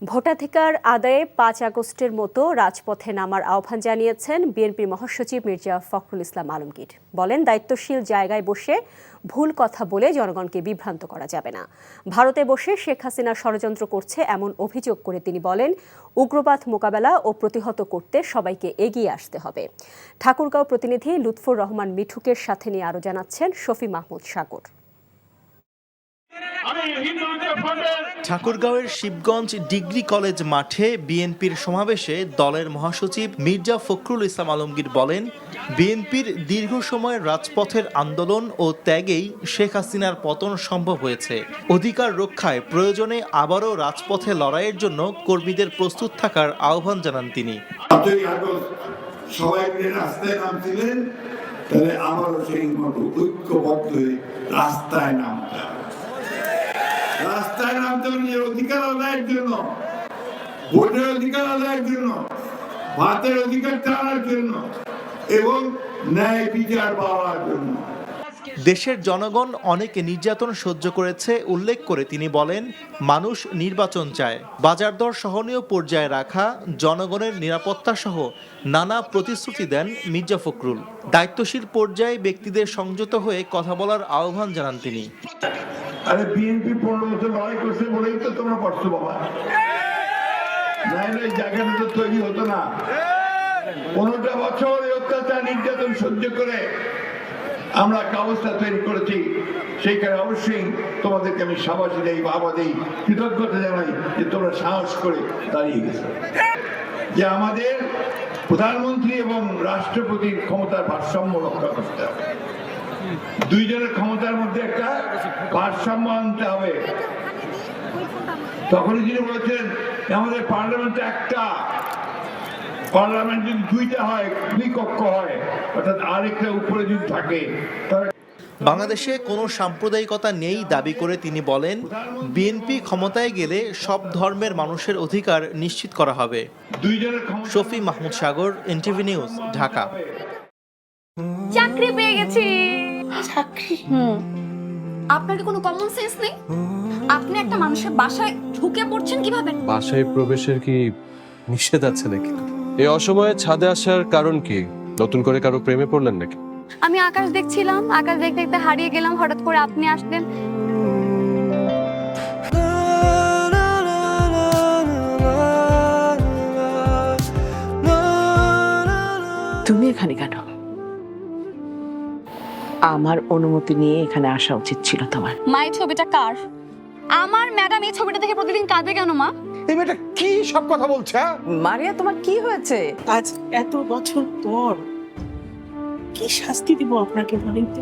ভোটাধিকার আদায়ে ৫ আগস্টের মতো রাজপথে নামার আহ্বান জানিয়েছেন বিএনপির মহাসচিব মির্জা ফখরুল ইসলাম আলমগীর। বলেন, দায়িত্বশীল জায়গায় বসে ভুল কথা বলে জনগণকে বিভ্রান্ত করা যাবে না। ভারতে বসে শেখ হাসিনা ষড়যন্ত্র করছে এমন অভিযোগ করে তিনি বলেন, উগ্রবাদ মোকাবেলা ও প্রতিহত করতে সবাইকে এগিয়ে আসতে হবে। ঠাকুরগাঁও প্রতিনিধি লুৎফর রহমান মিঠুকের সাথে নিয়ে আরও জানাচ্ছেন শফি মাহমুদ সাগর। ঠাকুরগাঁওয়ের শিবগঞ্জ ডিগ্রি কলেজ মাঠে বিএনপির সমাবেশে দলের মহাসচিব মির্জা ফখরুল ইসলাম আলমগীর বলেন, বিএনপির দীর্ঘ সময়ের রাজপথের আন্দোলন ও ত্যাগেই শেখ হাসিনার পতন সম্ভব হয়েছে। অধিকার রক্ষায় প্রয়োজনে আবারও রাজপথে লড়াইয়ের জন্য কর্মীদের প্রস্তুত থাকার আহ্বান জানান তিনি। সবাই মিলে রাস্তায় নামছিলেন, তাহলে আমারও সেই মতো ঐক্যবদ্ধ হয়ে রাস্তায় নামতে হবে। রাস্তায় নামতে হবে নিজের অধিকার আদায়ের জন্য, ভোটের অধিকার আদায়ের জন্য, ভাতের অধিকার টানার জন্য এবং ন্যায় বিচার পাওয়ার জন্য। দেশের জনগণ অনেক নির্যাতন সহ্য করেছে উল্লেখ করে তিনি বলেন, মানুষ নির্বাচন চায়, বাজার দর সহনীয় পর্যায়ে রাখা, জনগণের নিরাপত্তা সহ নানা প্রতিশ্রুতি দেন মির্জা ফখরুল। দায়িত্বশীল পর্যায়ে ব্যক্তিদের সংযত হয়ে কথা বলার আহ্বান জানান তিনি। আরে বিএনপি 15 বছর লড়াই করছে বলেই তো তোমরা পারছো বাবা, নাহলে জায়গাটা তো তৈরি হতো না। 15টা বছর অত্যাচার নির্যাতন সহ্য করে আমরা কাগজটা তৈরি করেছি। সেইখানে অবশ্যই তোমাদেরকে আমি সাবাসী দেই, বাবা দেই, কৃতজ্ঞতা জানাই যে তোমরা সাহস করে দাঁড়িয়ে গেছো। যে আমাদের প্রধানমন্ত্রী এবং রাষ্ট্রপতির ক্ষমতার ভারসাম্য রক্ষা করতে হবে, দুইজনের ক্ষমতার মধ্যে একটা ভারসাম্য আনতে হবে। তখনই তিনি বলেছেন আমাদের পার্লামেন্ট একটা, পার্লামেন্ট যদি দুইটা হয়, দুই কক্ষ হয়, অর্থাৎ আরেকটা উপরে যদি থাকে। বাংলাদেশে কোনো সাম্প্রদায়িকতা নেই দাবি করে তিনি বলেন, বিএনপি ক্ষমতায় গেলে সব ধর্মের মানুষের অধিকার নিশ্চিত করা হবে। শফি মাহমুদ সাগর, এনটিভি নিউজ, ঢাকা। চাকরি পেয়ে গেছি। চাকরি? আপনার কি কোনো কমন সেন্স নেই? আপনি একটা মানুষের বাসায় ঢুকে পড়ছেন কিভাবে? বাসায় প্রবেশের কি নিষেধ আছে নাকি? এই অসময়ে ছাদে আসার কারণ কি? নতুন করে কারো প্রেমে পড়লেন নাকি? আমি আকাশ দেখছিলাম, আকাশ দেখতে দেখতে হারিয়ে গেলাম, হঠাৎ করে আপনি আসলেন। তুমি এখানে কেন? আমার অনুমতি নিয়ে এখানে আসা উচিত ছিল তোমার। মা, এই ছবিটা কার? আমার ম্যাডাম এই ছবিটা দেখে প্রতিদিন কাঁদে কেন মা? এই মেয়েটা কি সব কথা বলছে? মারিয়া, তোমার কি হয়েছে? আজ এত বছর পর কি শাস্তি দিব আপনাকে বলেন তো?